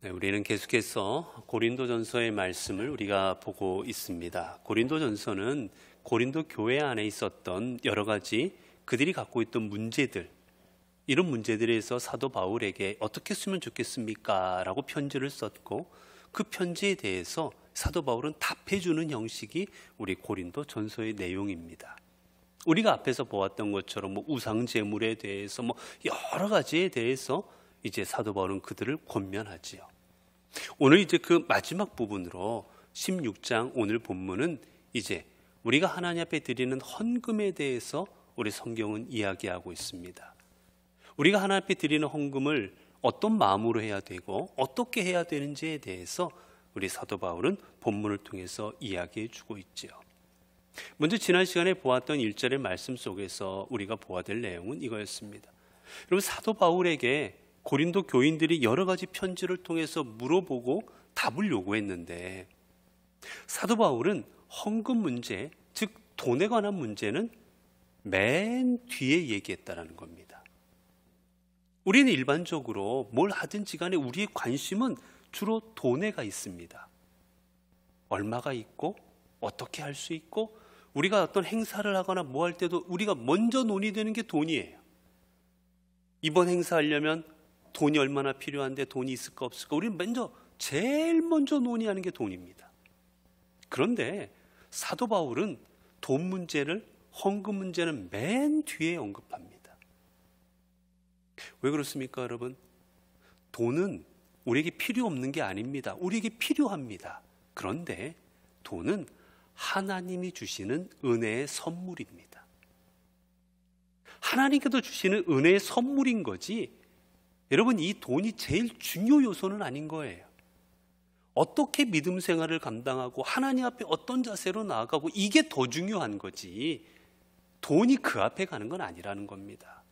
네, 우리는 계속해서 고린도전서의 말씀을 우리가 보고 있습니다. 고린도전서는 고린도 교회 안에 있었던 여러 가지 그들이 갖고 있던 문제들, 이런 문제들에서 사도 바울에게 어떻게 쓰면 좋겠습니까? 라고 편지를 썼고, 그 편지에 대해서 사도 바울은 답해주는 형식이 우리 고린도전서의 내용입니다. 우리가 앞에서 보았던 것처럼 우상 제물에 대해서 여러 가지에 대해서 이제 사도 바울은 그들을 권면하지요. 오늘 이제 그 마지막 부분으로 16장 오늘 본문은 이제 우리가 하나님 앞에 드리는 헌금에 대해서 우리 성경은 이야기하고 있습니다. 우리가 하나님 앞에 드리는 헌금을 어떤 마음으로 해야 되고 어떻게 해야 되는지에 대해서 우리 사도 바울은 본문을 통해서 이야기해 주고 있지요. 먼저 지난 시간에 보았던 1절의 말씀 속에서 우리가 보아야 될 내용은 이거였습니다. 여러분, 사도 바울에게 고린도 교인들이 여러 가지 편지를 통해서 물어보고 답을 요구했는데, 사도 바울은 헌금 문제, 즉 돈에 관한 문제는 맨 뒤에 얘기했다라는 겁니다. 우리는 일반적으로 뭘 하든지 간에 우리의 관심은 주로 돈에 가 있습니다. 얼마가 있고 어떻게 할 수 있고, 우리가 어떤 행사를 하거나 뭐 할 때도 우리가 먼저 논의되는 게 돈이에요. 이번 행사하려면 돈이 얼마나 필요한데 돈이 있을까 없을까, 우리는 제일 먼저 논의하는 게 돈입니다. 그런데 사도 바울은 돈 문제를, 헌금 문제는 맨 뒤에 언급합니다. 왜 그렇습니까, 여러분? 돈은 우리에게 필요 없는 게 아닙니다. 우리에게 필요합니다. 그런데 돈은 하나님이 주시는 은혜의 선물입니다. 하나님께서 주시는 은혜의 선물인 거지, 여러분, 이 돈이 제일 중요 요소는 아닌 거예요. 어떻게 믿음 생활을 감당하고 하나님 앞에 어떤 자세로 나아가고, 이게 더 중요한 거지, 돈이 그 앞에 가는 건 아니라는 겁니다.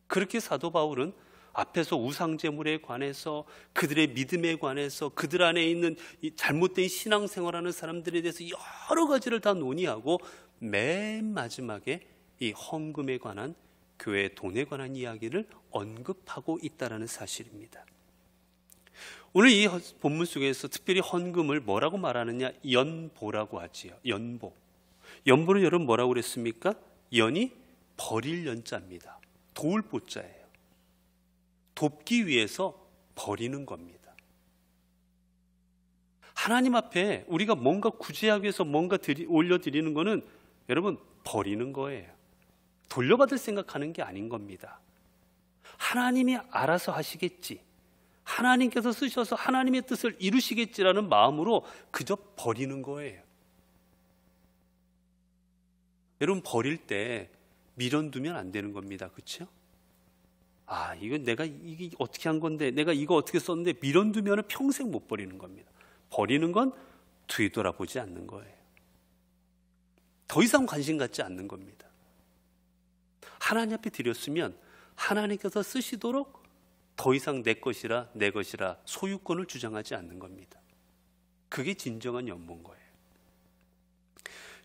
그렇게 사도 바울은 앞에서 우상제물에 관해서, 그들의 믿음에 관해서, 그들 안에 있는 이 잘못된 신앙생활하는 사람들에 대해서 여러 가지를 다 논의하고, 맨 마지막에 이 헌금에 관한, 교회의 돈에 관한 이야기를 언급하고 있다는 사실입니다. 오늘 이 본문 속에서 특별히 헌금을 뭐라고 말하느냐? 연보라고 하지요. 연보. 연보는 여러분 뭐라고 그랬습니까? 연이 버릴 연자입니다. 도울 보자예요. 돕기 위해서 버리는 겁니다. 하나님 앞에 우리가 뭔가 구제하기 위해서 뭔가 올려드리는 거는 여러분 버리는 거예요. 돌려받을 생각하는 게 아닌 겁니다. 하나님이 알아서 하시겠지, 하나님께서 쓰셔서 하나님의 뜻을 이루시겠지라는 마음으로 그저 버리는 거예요. 여러분, 버릴 때 미련 두면 안 되는 겁니다. 그렇죠? 이건 내가 이게 어떻게 한 건데, 내가 이거 어떻게 썼는데, 미련 두면 평생 못 버리는 겁니다. 버리는 건 뒤돌아보지 않는 거예요. 더 이상 관심 갖지 않는 겁니다. 하나님 앞에 드렸으면 하나님께서 쓰시도록 더 이상 내 것이라 소유권을 주장하지 않는 겁니다. 그게 진정한 연보인 거예요.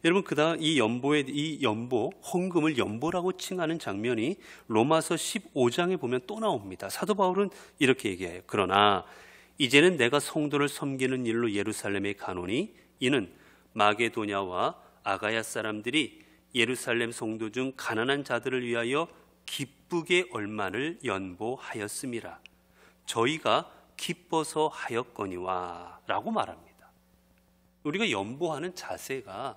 여러분, 그다음 이 연보, 헌금을 연보라고 칭하는 장면이 로마서 15장에 보면 또 나옵니다. 사도 바울은 이렇게 얘기해요. 그러나 이제는 내가 성도를 섬기는 일로 예루살렘에 가노니, 이는 마게도냐와 아가야 사람들이 예루살렘 성도 중 가난한 자들을 위하여 기쁘게 얼마를 연보하였음이라. 저희가 기뻐서 하였거니와 라고 말합니다. 우리가 연보하는 자세가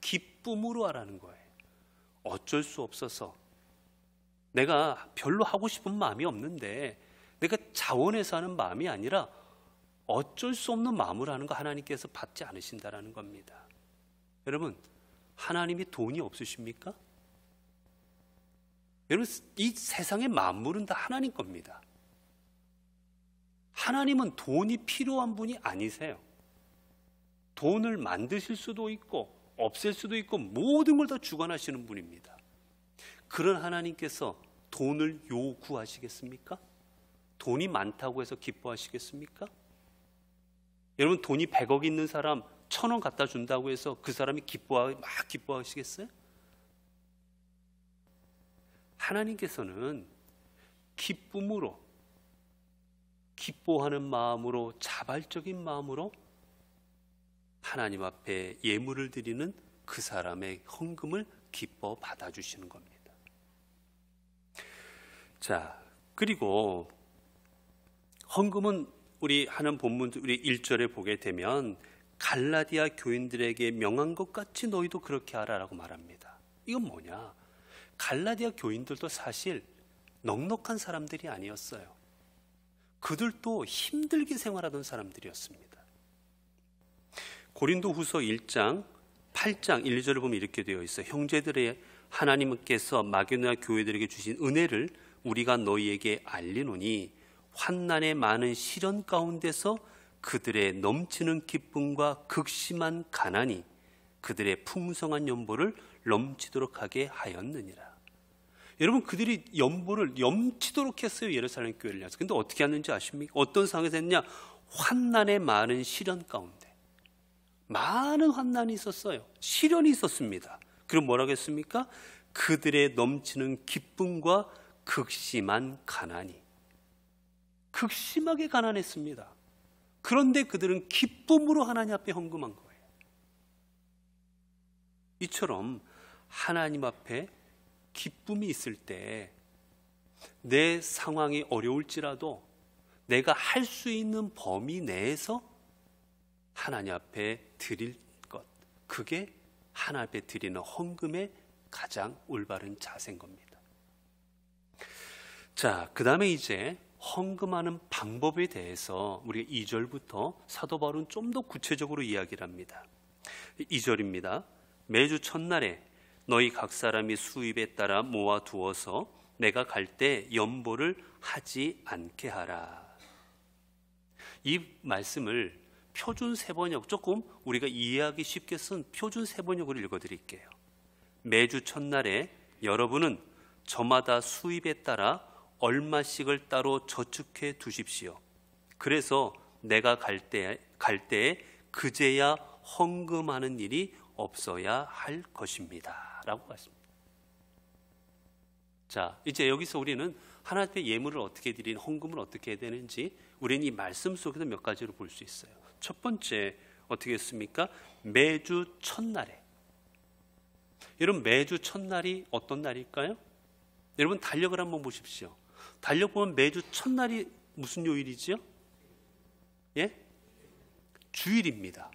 기쁨으로 하라는 거예요. 어쩔 수 없어서, 내가 별로 하고 싶은 마음이 없는데, 내가 자원해서 하는 마음이 아니라 어쩔 수 없는 마음으로 하는 거 하나님께서 받지 않으신다라는 겁니다. 여러분, 하나님이 돈이 없으십니까? 여러분, 이 세상의 만물은 다 하나님 겁니다. 하나님은 돈이 필요한 분이 아니세요. 돈을 만드실 수도 있고 없앨 수도 있고 모든 걸 다 주관하시는 분입니다. 그런 하나님께서 돈을 요구하시겠습니까? 돈이 많다고 해서 기뻐하시겠습니까? 여러분, 돈이 100억 있는 사람 1,000원 갖다 준다고 해서 그 사람이 막 기뻐하시겠어요? 하나님께서는 기뻐하는 마음으로, 자발적인 마음으로 하나님 앞에 예물을 드리는 그 사람의 헌금을 기뻐 받아주시는 겁니다. 자, 그리고 헌금은 우리 하는 본문 우리 1절에 보게 되면 갈라디아 교인들에게 명한 것 같이 너희도 그렇게 하라라고 말합니다. 이건 뭐냐? 갈라디아 교인들도 사실 넉넉한 사람들이 아니었어요. 그들도 힘들게 생활하던 사람들이었습니다. 고린도후서 1장 8장 1, 2절을 보면 이렇게 되어 있어요. 형제들의 하나님께서 마게도냐 교회들에게 주신 은혜를 우리가 너희에게 알리노니 환난의 많은 시련 가운데서 그들의 넘치는 기쁨과 극심한 가난이 그들의 풍성한 연보를 넘치도록 하게 하였느니라. 여러분, 그들이 연보를 넘치도록 했어요. 예루살렘 교회를 위해서. 근데 어떻게 했는지 아십니까? 어떤 상황에서 했냐? 환난의 많은 시련 가운데 많은 환난이 있었어요. 시련이 있었습니다. 그럼 뭐라고 했습니까? 그들의 넘치는 기쁨과 극심한 가난이. 극심하게 가난했습니다. 그런데 그들은 기쁨으로 하나님 앞에 헌금한 거예요. 이처럼 하나님 앞에 기쁨이 있을 때 내 상황이 어려울지라도 내가 할 수 있는 범위 내에서 하나님 앞에 드릴 것, 그게 하나님 앞에 드리는 헌금의 가장 올바른 자세인 겁니다. 자, 그 다음에 이제 헌금하는 방법에 대해서 우리가 2절부터 사도 바울은 좀 더 구체적으로 이야기를 합니다. 2절입니다. 매주 첫날에 너희 각 사람이 수입에 따라 모아두어서 내가 갈 때 연보를 하지 않게 하라. 이 말씀을 표준 세번역, 조금 우리가 이해하기 쉽게 쓴 표준 세번역으로 읽어드릴게요. 매주 첫날에 여러분은 저마다 수입에 따라 얼마씩을 따로 저축해 두십시오. 그래서 내가 갈 때에 그제야 헌금하는 일이 없어야 할 것입니다. 라고 했습니다. 자, 이제 여기서 우리는 하나님 앞에 예물을 어떻게 드리는, 헌금을 어떻게 해야 되는지 우리는 이 말씀 속에서 몇 가지로 볼 수 있어요. 첫 번째, 어떻게 했습니까? 매주 첫날에. 여러분, 매주 첫날이 어떤 날일까요? 여러분, 달력을 한번 보십시오. 달력 보면 매주 첫날이 무슨 요일이지요? 예? 주일입니다.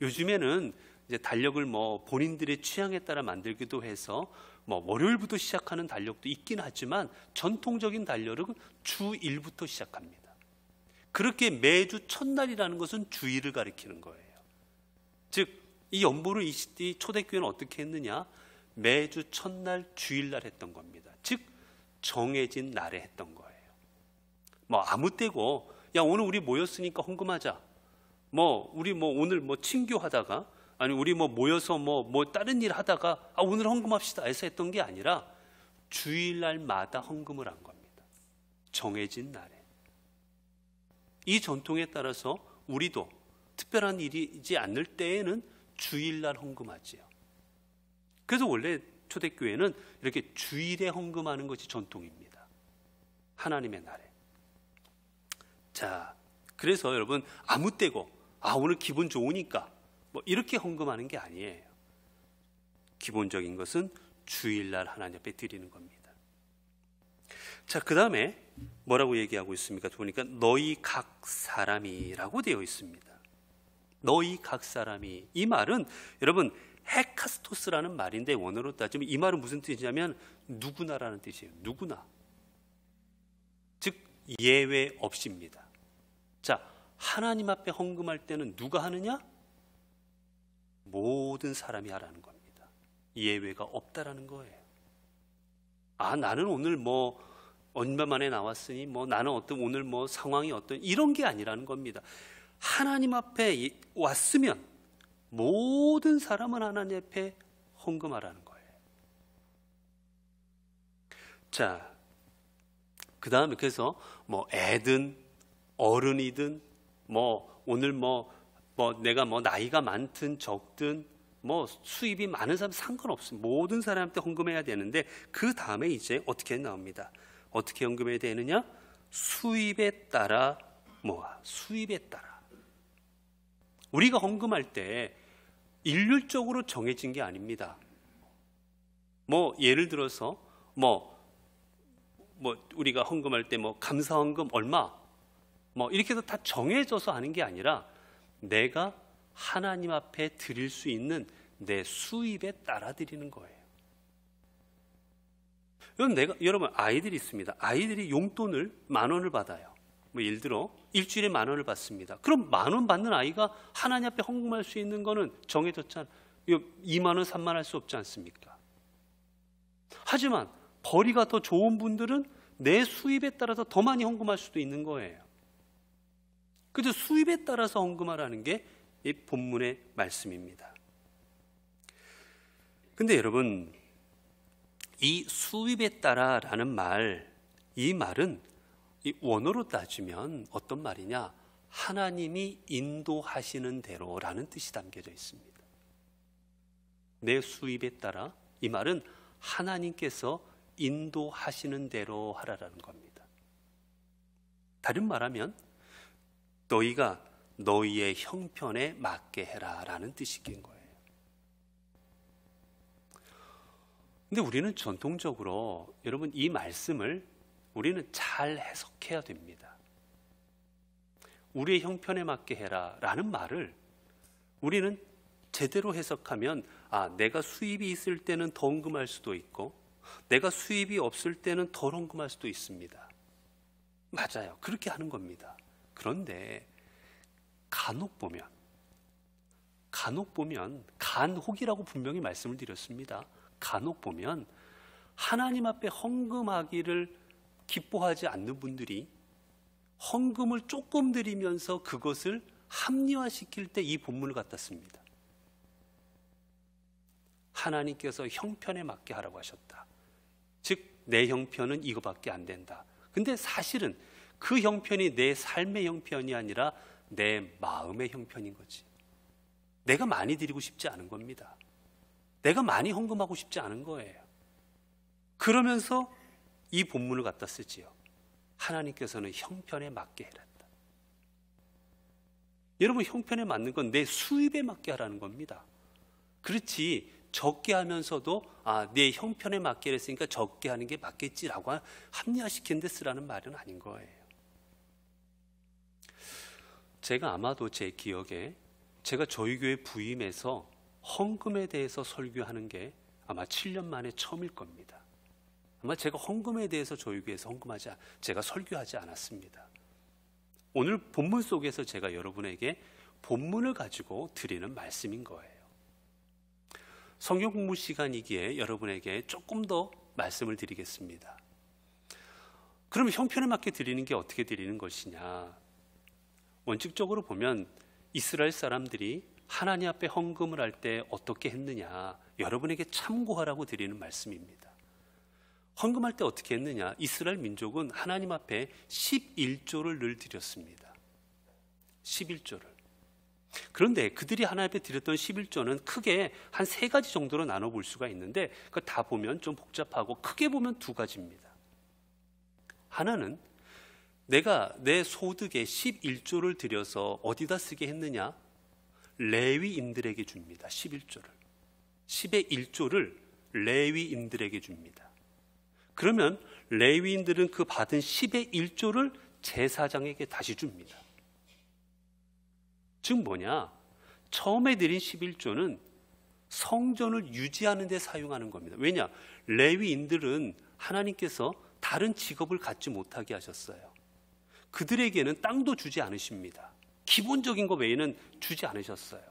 요즘에는 이제 달력을 뭐 본인들의 취향에 따라 만들기도 해서 뭐 월요일부터 시작하는 달력도 있긴 하지만 전통적인 달력은 주1부터 시작합니다. 그렇게 매주 첫날이라는 것은 주일을 가리키는 거예요. 즉, 이 연보를 이 초대교회는 어떻게 했느냐? 매주 첫날 주일날 했던 겁니다. 즉, 정해진 날에 했던 거예요. 뭐 아무 때고, 야, 오늘 우리 모였으니까 헌금하자. 우리 오늘 친교하다가, 아니 우리 모여서 다른 일 하다가 오늘 헌금합시다 해서 했던 게 아니라 주일날마다 헌금을 한 겁니다. 정해진 날에. 이 전통에 따라서 우리도 특별한 일이지 않을 때에는 주일날 헌금하지요. 그래서 원래 초대교회는 이렇게 주일에 헌금하는 것이 전통입니다. 하나님의 날에. 자, 그래서 여러분 아무 때고 오늘 기분 좋으니까 이렇게 헌금하는 게 아니에요. 기본적인 것은 주일날 하나님 앞에 드리는 겁니다. 자, 그 다음에 뭐라고 얘기하고 있습니까? 보니까 너희 각 사람이라고 되어 있습니다. 너희 각 사람이. 이 말은 여러분 헤카스토스라는 말인데 원어로 따지면 이 말은 무슨 뜻이냐면 누구나라는 뜻이에요. 누구나. 즉 예외 없이입니다. 자, 하나님 앞에 헌금할 때는 누가 하느냐? 모든 사람이 하라는 겁니다. 예외가 없다라는 거예요. 나는 오늘 얼마 만에 나왔으니 나는 오늘 상황이 어떤 이런 게 아니라는 겁니다. 하나님 앞에 왔으면 모든 사람은 하나님 앞에 헌금하라는 거예요. 자, 그 다음에 그래서 애든 어른이든 오늘 내가 나이가 많든 적든 수입이 많은 사람 상관없습니다. 모든 사람한테 헌금해야 되는데 그 다음에 이제 어떻게 나옵니다. 어떻게 헌금해야 되느냐? 수입에 따라 뭐가 수입에 따라. 우리가 헌금할 때 일률적으로 정해진 게 아닙니다. 예를 들어서 우리가 헌금할 때 감사 헌금 얼마 이렇게 해서 다 정해져서 하는 게 아니라 내가 하나님 앞에 드릴 수 있는 내 수입에 따라 드리는 거예요. 여러분 아이들이 있습니다. 아이들이 용돈을 10,000원을 받아요. 예를 들어 일주일에 10,000원을 받습니다. 그럼 10,000원 받는 아이가 하나님 앞에 헌금할 수 있는 거는 정해졌잖아요. 20,000원, 30,000원 할 수 없지 않습니까? 하지만 벌이가 더 좋은 분들은 내 수입에 따라서 더 많이 헌금할 수도 있는 거예요. 그래서 수입에 따라서 헌금하라는 게 이 본문의 말씀입니다. 근데 여러분, 이 수입에 따라라는 이 말은 이 원어로 따지면 어떤 말이냐? 하나님이 인도하시는 대로라는 뜻이 담겨져 있습니다. 내 수입에 따라, 이 말은 하나님께서 인도하시는 대로 하라라는 겁니다. 다른 말하면 너희가 너희의 형편에 맞게 해라라는 뜻인 거예요. 근데 우리는 전통적으로 여러분 이 말씀을 우리는 잘 해석해야 됩니다. 우리의 형편에 맞게 해라라는 말을 우리는 제대로 해석하면 내가 수입이 있을 때는 더 헌금할 수도 있고 내가 수입이 없을 때는 덜 헌금할 수도 있습니다. 맞아요. 그렇게 하는 겁니다. 그런데 간혹 보면 간혹이라고 분명히 말씀을 드렸습니다. 간혹 보면 하나님 앞에 헌금하기를 기뻐하지 않는 분들이 헌금을 조금 드리면서 그것을 합리화시킬 때 이 본문을 갖다 씁니다. 하나님께서 형편에 맞게 하라고 하셨다. 즉 내 형편은 이거밖에 안 된다. 근데 사실은 그 형편이 내 삶의 형편이 아니라 내 마음의 형편인 거지. 내가 많이 드리고 싶지 않은 겁니다. 내가 많이 헌금하고 싶지 않은 거예요. 그러면서 이 본문을 갖다 쓰지요. 하나님께서는 형편에 맞게 해란다. 여러분, 형편에 맞는 건 내 수입에 맞게 하라는 겁니다. 그렇지 적게 하면서도 내 형편에 맞게 했으니까 적게 하는 게 맞겠지라고 합리화시키는 데 쓰라는 말은 아닌 거예요. 제가 아마도 제 기억에 제가 저희 교회 부임해서 헌금에 대해서 설교하는 게 아마 7년 만에 처음일 겁니다. 아마 제가 헌금에 대해서 저희 교회에서 제가 설교하지 않았습니다. 오늘 본문 속에서 제가 여러분에게 본문을 가지고 드리는 말씀인 거예요. 성경 공부 시간이기에 여러분에게 조금 더 말씀을 드리겠습니다. 그럼 형편에 맞게 드리는 게 어떻게 드리는 것이냐? 원칙적으로 보면 이스라엘 사람들이 하나님 앞에 헌금을 할 때 어떻게 했느냐, 여러분에게 참고하라고 드리는 말씀입니다. 헌금할 때 어떻게 했느냐? 이스라엘 민족은 하나님 앞에 11조를 늘 드렸습니다. 11조를. 그런데 그들이 하나님 앞에 드렸던 11조는 크게 한 3가지 정도로 나눠볼 수가 있는데 그걸 다 보면 좀 복잡하고 크게 보면 2가지입니다. 하나는 내가 내 소득의 11조를 들여서 어디다 쓰게 했느냐? 레위인들에게 줍니다. 11조를. 10의 1조를 레위인들에게 줍니다. 그러면 레위인들은 그 받은 10의 1조를 제사장에게 다시 줍니다. 즉 뭐냐? 처음에 드린 11조는 성전을 유지하는 데 사용하는 겁니다. 왜냐? 레위인들은 하나님께서 다른 직업을 갖지 못하게 하셨어요. 그들에게는 땅도 주지 않으십니다. 기본적인 것 외에는 주지 않으셨어요.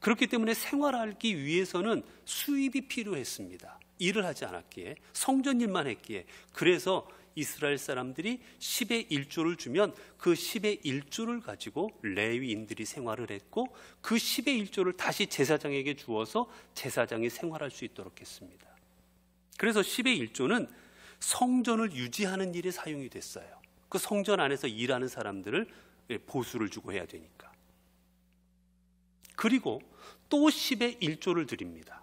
그렇기 때문에 생활하기 위해서는 수입이 필요했습니다. 일을 하지 않았기에, 성전 일만 했기에. 그래서 이스라엘 사람들이 10의 1조를 주면 그 10의 1조를 가지고 레위인들이 생활을 했고 그 10의 1조를 다시 제사장에게 주어서 제사장이 생활할 수 있도록 했습니다. 그래서 10의 1조는 성전을 유지하는 일에 사용이 됐어요. 그 성전 안에서 일하는 사람들을 보수를 주고 해야 되니까. 그리고 또 10의 1조를 드립니다.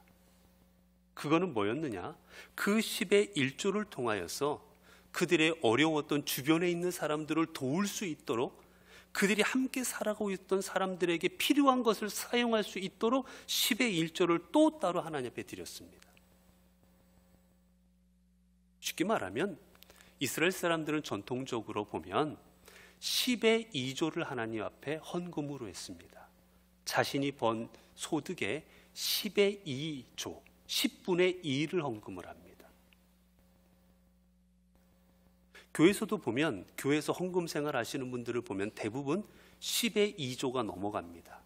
그거는 뭐였느냐? 그 10의 1조를 통하여서 그들의 어려웠던 주변에 있는 사람들을 도울 수 있도록 그들이 함께 살아가고 있던 사람들에게 필요한 것을 사용할 수 있도록 10의 1조를 또 따로 하나님 앞에 드렸습니다. 쉽게 말하면 이스라엘 사람들은 전통적으로 보면 10의 2조를 하나님 앞에 헌금으로 했습니다. 자신이 번 소득의 10의 2조, 10분의 2를 헌금을 합니다. 교회에서도 보면, 교회에서 헌금 생활 하시는 분들을 보면 대부분 10의 2조가 넘어갑니다.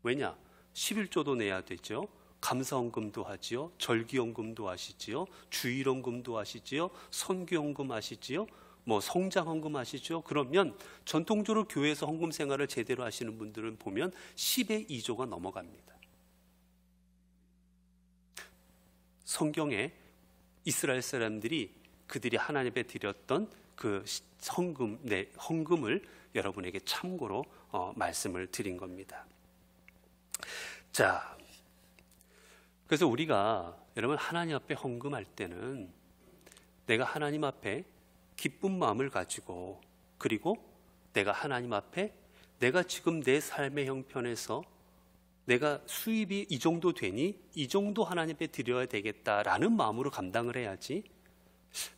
왜냐? 11조도 내야 되죠. 감사헌금도 하지요. 절기헌금도 하시지요. 주일헌금도 하시지요. 선교헌금 하시지요. 성장헌금 하시죠. 그러면 전통적으로 교회에서 헌금 생활을 제대로 하시는 분들은 보면 10의 2조가 넘어갑니다. 성경에 이스라엘 사람들이 그들이 하나님께 드렸던 그 헌금을 여러분에게 참고로 말씀을 드린 겁니다. 자, 그래서 우리가 여러분 하나님 앞에 헌금할 때는 내가 하나님 앞에 기쁜 마음을 가지고, 그리고 내가 하나님 앞에 내가 지금 내 삶의 형편에서 내가 수입이 이 정도 되니 이 정도 하나님 앞에 드려야 되겠다라는 마음으로 감당을 해야지,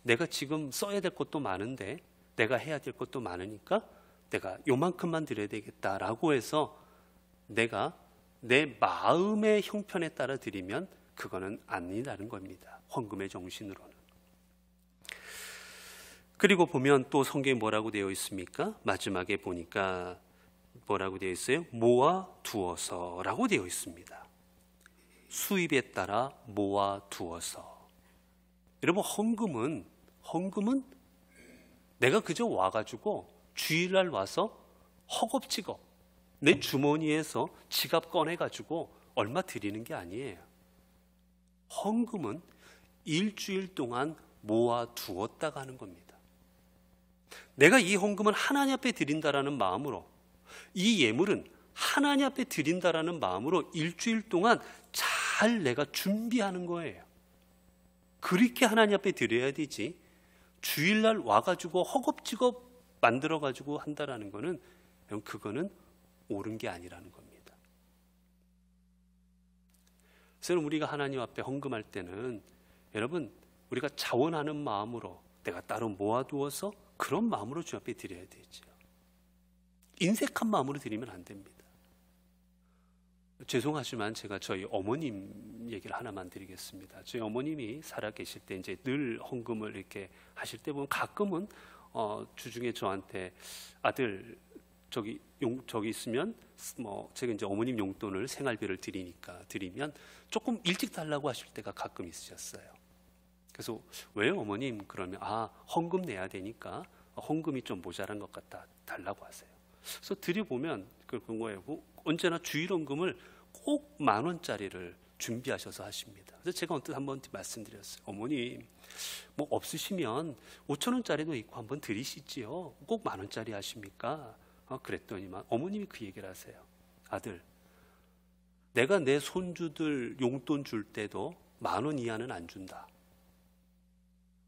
내가 지금 써야 될 것도 많은데 내가 해야 될 것도 많으니까 내가 요만큼만 드려야 되겠다라고 해서 내가 내 마음의 형편에 따라 드리면 그거는 아니라는 겁니다. 헌금의 정신으로는. 그리고 보면 또 성경에 뭐라고 되어 있습니까? 마지막에 보니까 뭐라고 되어 있어요? 모아 두어서라고 되어 있습니다. 수입에 따라 모아 두어서. 여러분, 헌금은 내가 그저 와가지고 주일날 와서 허겁지겁 내 주머니에서 지갑 꺼내가지고 얼마 드리는 게 아니에요. 헌금은 일주일 동안 모아 두었다가 하는 겁니다. 내가 이 헌금은 하나님 앞에 드린다라는 마음으로, 이 예물은 하나님 앞에 드린다라는 마음으로 일주일 동안 잘 내가 준비하는 거예요. 그렇게 하나님 앞에 드려야 되지, 주일날 와가지고 허겁지겁 만들어가지고 한다라는 거는, 그거는 옳은 게 아니라는 겁니다. 그래서 우리가 하나님 앞에 헌금할 때는 여러분, 우리가 자원하는 마음으로 내가 따로 모아두어서 그런 마음으로 주 앞에 드려야 되죠. 인색한 마음으로 드리면 안 됩니다. 죄송하지만 제가 저희 어머님 얘기를 하나만 드리겠습니다. 저희 어머님이 살아 계실 때 이제 늘 헌금을 이렇게 하실 때 보면 가끔은 주중에 저한테 아들 저기 있으면 제가 이제 어머님 용돈을 생활비를 드리면 조금 일찍 달라고 하실 때가 가끔 있으셨어요. 그래서 왜요 어머님? 그러면 헌금 내야 되니까 헌금이 좀 모자란 것 같다 달라고 하세요. 그래서 드려보면 그런 거예요. 언제나 주일헌금을 꼭 10,000원짜리를 준비하셔서 하십니다. 그래서 제가 언뜻 한번 말씀드렸어요. 어머님 없으시면 5,000원짜리도 있고 한번 드리시지요. 꼭 10,000원짜리 하십니까? 그랬더니만 어머님이 그 얘기를 하세요. 아들, 내가 내 손주들 용돈 줄 때도 10,000원 이하는 안 준다.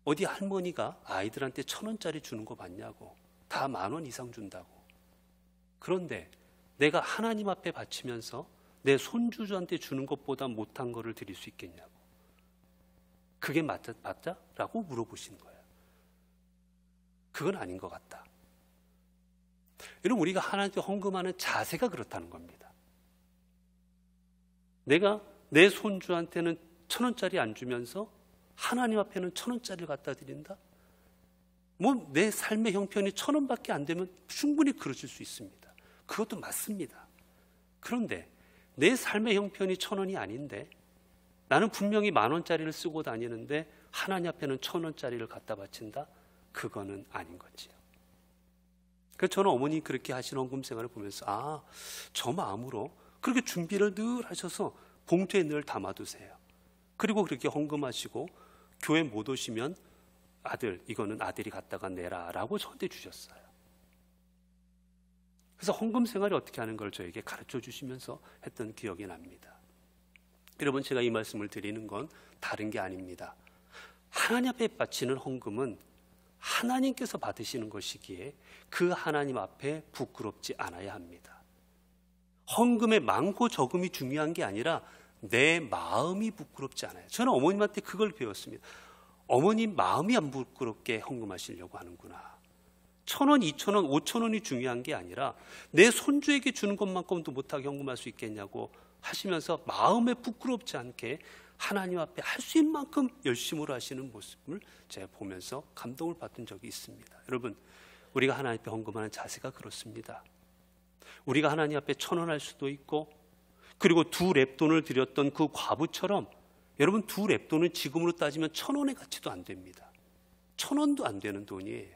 어디 할머니가 아이들한테 1,000원짜리 주는 거 봤냐고. 다 10,000원 이상 준다고. 그런데 내가 하나님 앞에 바치면서 내 손주한테 주는 것보다 못한 거를 드릴 수 있겠냐고. 그게 맞다? 라고 물어보시는 거예요. 그건 아닌 것 같다. 여러분, 우리가 하나님께 헌금하는 자세가 그렇다는 겁니다. 내가 내 손주한테는 1,000원짜리 안 주면서 하나님 앞에는 1,000원짜리를 갖다 드린다? 내 삶의 형편이 1,000원밖에 안 되면 충분히 그러실 수 있습니다. 그것도 맞습니다. 그런데 내 삶의 형편이 1,000원이 아닌데 나는 분명히 10,000원짜리를 쓰고 다니는데 하나님 앞에는 1,000원짜리를 갖다 바친다? 그거는 아닌 거지요. 그래서 저는 어머니 그렇게 하시는 헌금 생활을 보면서 저 마음으로 그렇게 준비를 늘 하셔서 봉투에 늘 담아두세요. 그리고 그렇게 헌금하시고 교회 못 오시면 아들, 이거는 아들이 갖다가 내라 라고 저한테 주셨어요. 그래서 헌금 생활이 어떻게 하는 걸 저에게 가르쳐 주시면서 했던 기억이 납니다. 여러분, 제가 이 말씀을 드리는 건 다른 게 아닙니다. 하나님 앞에 바치는 헌금은 하나님께서 받으시는 것이기에 그 하나님 앞에 부끄럽지 않아야 합니다. 헌금의 많고 적음이 중요한 게 아니라 내 마음이 부끄럽지 않아요. 저는 어머님한테 그걸 배웠습니다. 어머님 마음이 안 부끄럽게 헌금하시려고 하는구나. 1,000원, 2,000원, 5,000원이 중요한 게 아니라 내 손주에게 주는 것만큼도 못하게 헌금할 수 있겠냐고 하시면서 마음에 부끄럽지 않게 하나님 앞에 할 수 있는 만큼 열심으로 하시는 모습을 제가 보면서 감동을 받은 적이 있습니다. 여러분, 우리가 하나님 앞에 헌금하는 자세가 그렇습니다. 우리가 하나님 앞에 1,000원 할 수도 있고, 그리고 2랩돈을 드렸던 그 과부처럼, 여러분 2랩돈은 지금으로 따지면 1,000원의 가치도 안 됩니다. 1,000원도 안 되는 돈이에요.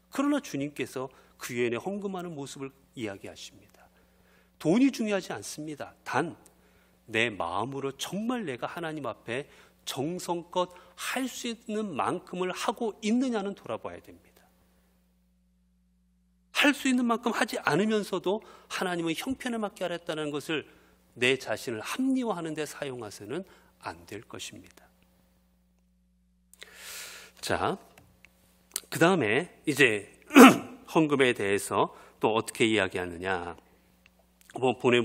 그러나 주님께서 그 유엔에 헌금하는 모습을 이야기하십니다. 돈이 중요하지 않습니다. 단 내 마음으로 정말 내가 하나님 앞에 정성껏 할 수 있는 만큼을 하고 있느냐는 돌아봐야 됩니다. 할 수 있는 만큼 하지 않으면서도 하나님은 형편에 맞게 하랬다는 것을 내 자신을 합리화하는 데 사용해서는 안 될 것입니다. 자, 그 다음에 이제 헌금에 대해서 또 어떻게 이야기하느냐. 본문에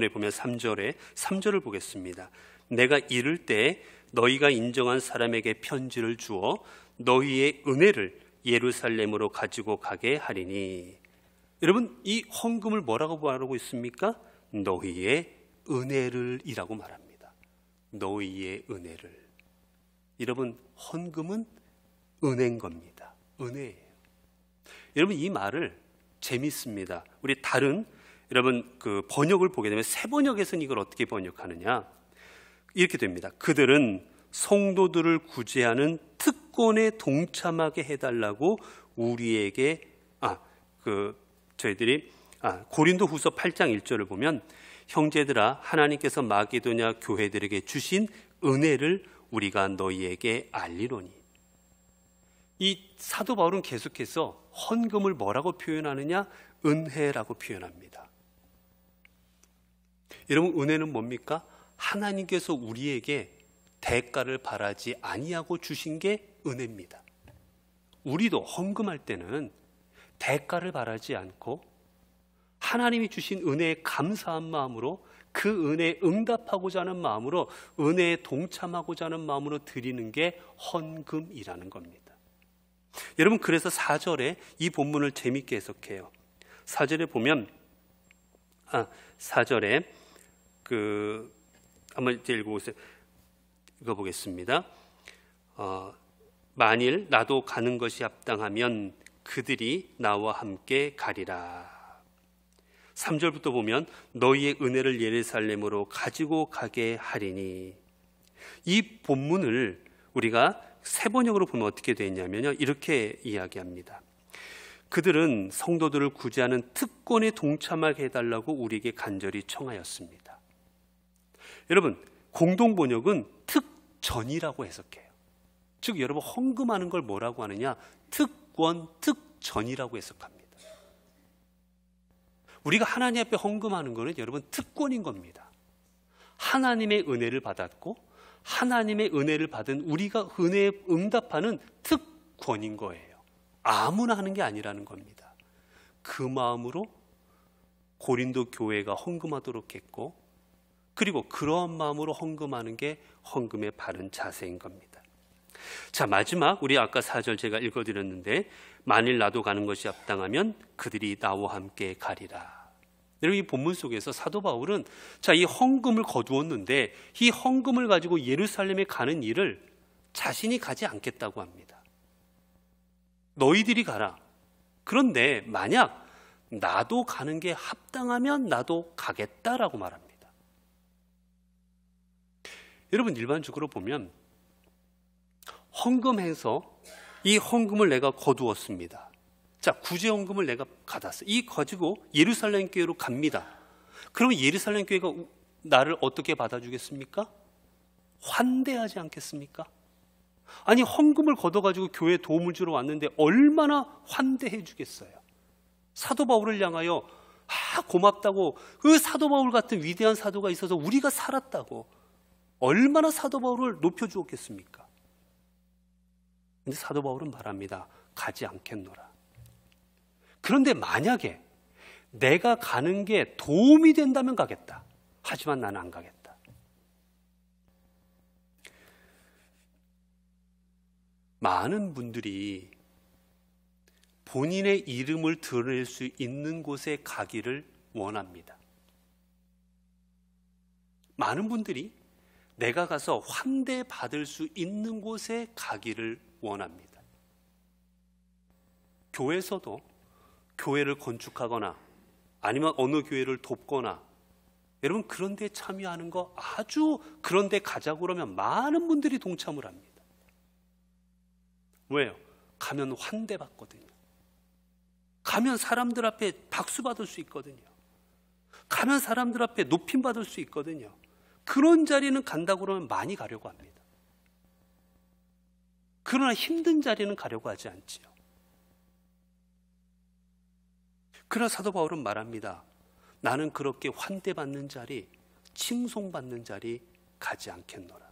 보면 3절을 보겠습니다. 내가 이를 때 너희가 인정한 사람에게 편지를 주어 너희의 은혜를 예루살렘으로 가지고 가게 하리니. 여러분, 이 헌금을 뭐라고 말하고 있습니까? 너희의 은혜를 이라고 말합니다. 너희의 은혜를. 여러분, 헌금은 은혜인 겁니다. 은혜예요. 여러분, 이 말을 재밌습니다. 우리 다른 여러분 그 번역을 보게 되면 새 번역에서는 이걸 어떻게 번역하느냐, 이렇게 됩니다. 그들은 성도들을 구제하는 특권에 동참하게 해달라고 우리에게 고린도후서 8장 1절을 보면, 형제들아 하나님께서 마게도냐 교회들에게 주신 은혜를 우리가 너희에게 알리노니. 이 사도 바울은 계속해서 헌금을 뭐라고 표현하느냐? 은혜라고 표현합니다. 여러분, 은혜는 뭡니까? 하나님께서 우리에게 대가를 바라지 아니하고 주신 게 은혜입니다. 우리도 헌금할 때는 대가를 바라지 않고 하나님이 주신 은혜에 감사한 마음으로, 그 은혜에 응답하고자 하는 마음으로, 은혜에 동참하고자 하는 마음으로 드리는 게 헌금이라는 겁니다. 여러분, 그래서 4절에 이 본문을 재밌게 해석해요. 4절에 보면 4절에 한번 읽어보겠습니다. 만일 나도 가는 것이 합당하면 그들이 나와 함께 가리라. 3절부터 보면 너희의 은혜를 예루살렘으로 가지고 가게 하리니. 이 본문을 우리가 새 번역으로 보면 어떻게 되냐면요, 이렇게 이야기합니다. 그들은 성도들을 구제하는 특권에 동참하게 해달라고 우리에게 간절히 청하였습니다. 여러분, 공동 번역은 특전이라고 해석해요. 즉, 여러분, 헌금하는 걸 뭐라고 하느냐? 특권, 특전이라고 해석합니다. 우리가 하나님 앞에 헌금하는 것은 여러분 특권인 겁니다. 하나님의 은혜를 받았고 하나님의 은혜를 받은 우리가 은혜에 응답하는 특권인 거예요. 아무나 하는 게 아니라는 겁니다. 그 마음으로 고린도 교회가 헌금하도록 했고, 그리고 그러한 마음으로 헌금하는 게 헌금의 바른 자세인 겁니다. 자, 마지막 우리 아까 4절 제가 읽어드렸는데, 만일 나도 가는 것이 합당하면 그들이 나와 함께 가리라. 여러분, 이 본문 속에서 사도 바울은 이 헌금을 거두었는데 이 헌금을 가지고 예루살렘에 가는 일을 자신이 가지 않겠다고 합니다. 너희들이 가라. 그런데 만약 나도 가는 게 합당하면 나도 가겠다라고 말합니다. 여러분, 일반적으로 보면 헌금해서 이 헌금을 내가 거두었습니다. 자, 구제 헌금을 내가 받았어. 이 가지고 예루살렘 교회로 갑니다. 그러면 예루살렘 교회가 나를 어떻게 받아주겠습니까? 환대하지 않겠습니까? 아니, 헌금을 걷어가지고 교회에 도움을 주러 왔는데 얼마나 환대해 주겠어요. 사도 바울을 향하여 고맙다고, 그 사도 바울 같은 위대한 사도가 있어서 우리가 살았다고 얼마나 사도 바울을 높여주었겠습니까? 근데 사도 바울은 말합니다. 가지 않겠노라. 그런데 만약에 내가 가는 게 도움이 된다면 가겠다. 하지만 나는 안 가겠다. 많은 분들이 본인의 이름을 드러낼 수 있는 곳에 가기를 원합니다. 많은 분들이 내가 가서 환대받을 수 있는 곳에 가기를 원합니다. 교회에서도 교회를 건축하거나 아니면 어느 교회를 돕거나 여러분 그런 데 참여하는 거 아주 그런 데 가자고 그러면 많은 분들이 동참을 합니다. 왜요? 가면 환대받거든요. 가면 사람들 앞에 박수 받을 수 있거든요. 가면 사람들 앞에 높임 받을 수 있거든요. 그런 자리는 간다고 그러면 많이 가려고 합니다. 그러나 힘든 자리는 가려고 하지 않지요. 그러나 사도 바울은 말합니다. 나는 그렇게 환대받는 자리, 칭송받는 자리 가지 않겠노라.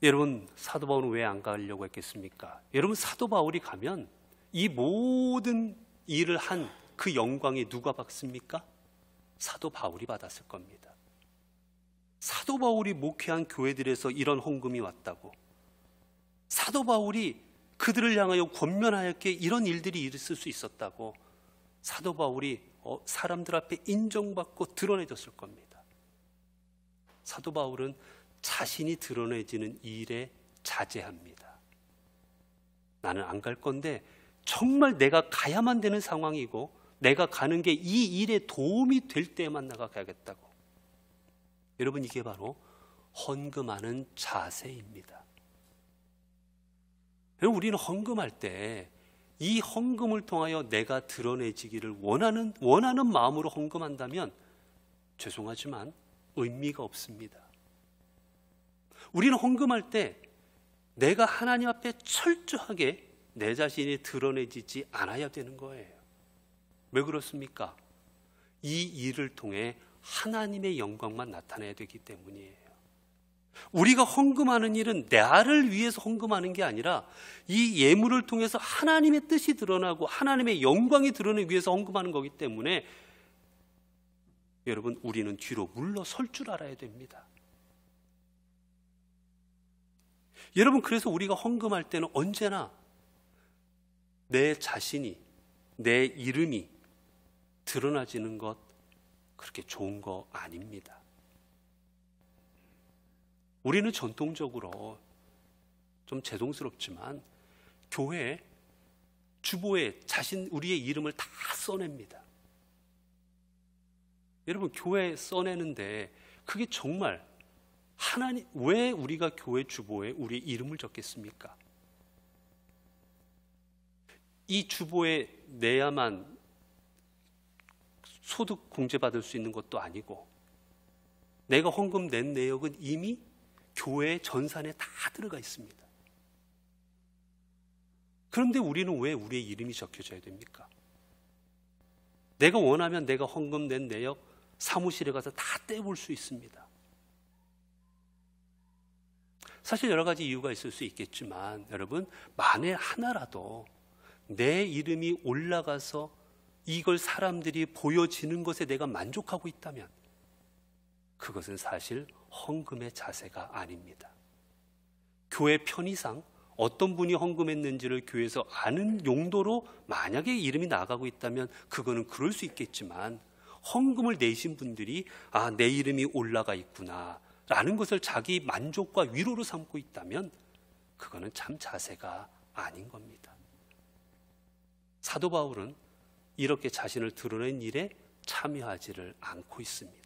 여러분 사도 바울은 왜 안 가려고 했겠습니까? 여러분 사도 바울이 가면 이 모든 일을 한 그 영광이 누가 받습니까? 사도 바울이 받았을 겁니다. 사도 바울이 목회한 교회들에서 이런 헌금이 왔다고, 사도 바울이 그들을 향하여 권면하였기에 이런 일들이 있을 수 있었다고 사도 바울이 사람들 앞에 인정받고 드러내졌을 겁니다. 사도 바울은 자신이 드러내지는 일에 자제합니다. 나는 안 갈 건데 정말 내가 가야만 되는 상황이고 내가 가는 게 이 일에 도움이 될 때만 나가 가야겠다고. 여러분 이게 바로 헌금하는 자세입니다. 우리는 헌금할 때 이 헌금을 통하여 내가 드러내지기를 원하는 마음으로 헌금한다면 죄송하지만 의미가 없습니다. 우리는 헌금할 때 내가 하나님 앞에 철저하게 내 자신이 드러내지지 않아야 되는 거예요. 왜 그렇습니까? 이 일을 통해 하나님의 영광만 나타내야 되기 때문이에요. 우리가 헌금하는 일은 나를 위해서 헌금하는 게 아니라 이 예물을 통해서 하나님의 뜻이 드러나고 하나님의 영광이 드러나기 위해서 헌금하는 거기 때문에 여러분 우리는 뒤로 물러설 줄 알아야 됩니다. 여러분 그래서 우리가 헌금할 때는 언제나 내 자신이, 내 이름이 드러나지는 것 그렇게 좋은 거 아닙니다. 우리는 전통적으로 좀 죄송스럽지만 교회 주보에 우리의 이름을 다 써냅니다. 여러분 교회 써내는데 그게 정말 하나님, 왜 우리가 교회 주보에 우리의 이름을 적겠습니까? 이 주보에 내야만 소득 공제받을 수 있는 것도 아니고 내가 헌금 낸 내역은 이미 교회 전산에 다 들어가 있습니다. 그런데 우리는 왜 우리의 이름이 적혀져야 됩니까? 내가 원하면 내가 헌금 낸 내역 사무실에 가서 다 떼볼 수 있습니다. 사실 여러 가지 이유가 있을 수 있겠지만 여러분 만에 하나라도 내 이름이 올라가서 이걸 사람들이 보여지는 것에 내가 만족하고 있다면 그것은 사실 헌금의 자세가 아닙니다. 교회 편의상 어떤 분이 헌금했는지를 교회에서 아는 용도로 만약에 이름이 나가고 있다면 그거는 그럴 수 있겠지만 헌금을 내신 분들이 내 이름이 올라가 있구나 라는 것을 자기 만족과 위로로 삼고 있다면 그거는 참 자세가 아닌 겁니다. 사도 바울은 이렇게 자신을 드러낸 일에 참여하지를 않고 있습니다.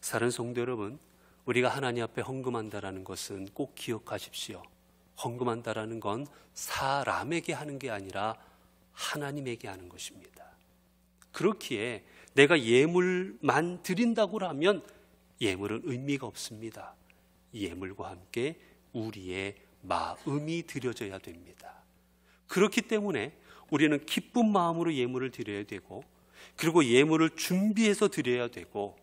사랑하는 성도 여러분, 우리가 하나님 앞에 헌금한다라는 것은 꼭 기억하십시오. 헌금한다라는 건 사람에게 하는 게 아니라 하나님에게 하는 것입니다. 그렇기에 내가 예물만 드린다고 하면 예물은 의미가 없습니다. 예물과 함께 우리의 마음이 드려져야 됩니다. 그렇기 때문에 우리는 기쁜 마음으로 예물을 드려야 되고 그리고 예물을 준비해서 드려야 되고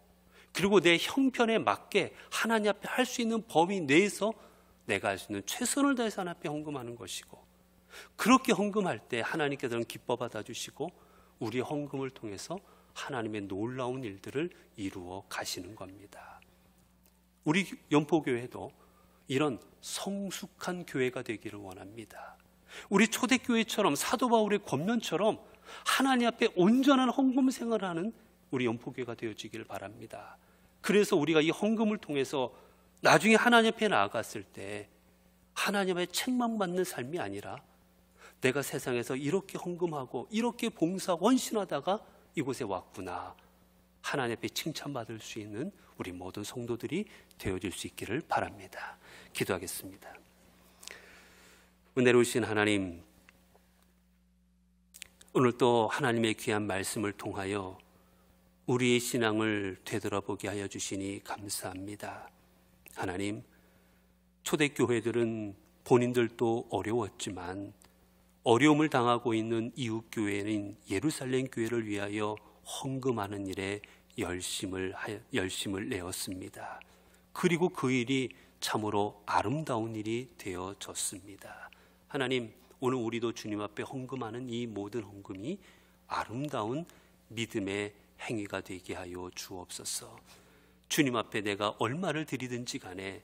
그리고 내 형편에 맞게 하나님 앞에 할 수 있는 범위 내에서 내가 할 수 있는 최선을 다해서 하나님 앞에 헌금하는 것이고, 그렇게 헌금할 때 하나님께서는 기뻐 받아주시고 우리의 헌금을 통해서 하나님의 놀라운 일들을 이루어 가시는 겁니다. 우리 연포교회도 이런 성숙한 교회가 되기를 원합니다. 우리 초대교회처럼 사도 바울의 권면처럼 하나님 앞에 온전한 헌금 생활을 하는 우리 연포교회가 되어지기를 바랍니다. 그래서 우리가 이 헌금을 통해서 나중에 하나님 앞에 나아갔을 때 하나님의 책망받는 삶이 아니라 내가 세상에서 이렇게 헌금하고 이렇게 봉사하고 헌신하다가 이곳에 왔구나, 하나님 앞에 칭찬받을 수 있는 우리 모든 성도들이 되어질 수 있기를 바랍니다. 기도하겠습니다. 은혜로우신 하나님, 오늘 또 하나님의 귀한 말씀을 통하여 우리의 신앙을 되돌아보게 하여 주시니 감사합니다. 하나님, 초대교회들은 본인들도 어려웠지만 어려움을 당하고 있는 이웃교회인 예루살렘 교회를 위하여 헌금하는 일에 열심을 내었습니다. 그리고 그 일이 참으로 아름다운 일이 되어졌습니다. 하나님, 오늘 우리도 주님 앞에 헌금하는 이 모든 헌금이 아름다운 믿음의 행위가 되게 하여 주옵소서. 주님 앞에 내가 얼마를 드리든지 간에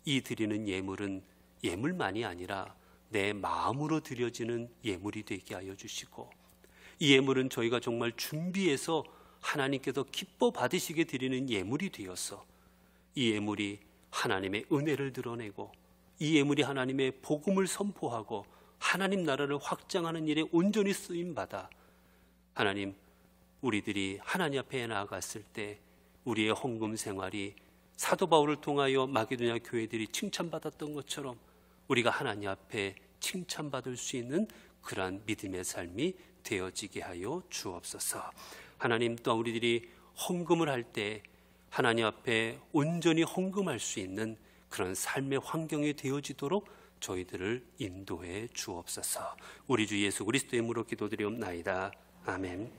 이 드리는 예물은 예물만이 아니라 내 마음으로 드려지는 예물이 되게 하여 주시고, 이 예물은 저희가 정말 준비해서 하나님께서 기뻐 받으시게 드리는 예물이 되어서 이 예물이 하나님의 은혜를 드러내고 이 예물이 하나님의 복음을 선포하고 하나님 나라를 확장하는 일에 온전히 쓰임받아 하나님, 우리들이 하나님 앞에 나아갔을 때 우리의 헌금 생활이 사도 바울을 통하여 마게도냐 교회들이 칭찬받았던 것처럼 우리가 하나님 앞에 칭찬받을 수 있는 그러한 믿음의 삶이 되어지게 하여 주옵소서. 하나님, 또한 우리들이 헌금을 할 때 하나님 앞에 온전히 헌금할 수 있는 그런 삶의 환경이 되어지도록 저희들을 인도해 주옵소서. 우리 주 예수 그리스도의 이름으로 기도드리옵나이다. 아멘.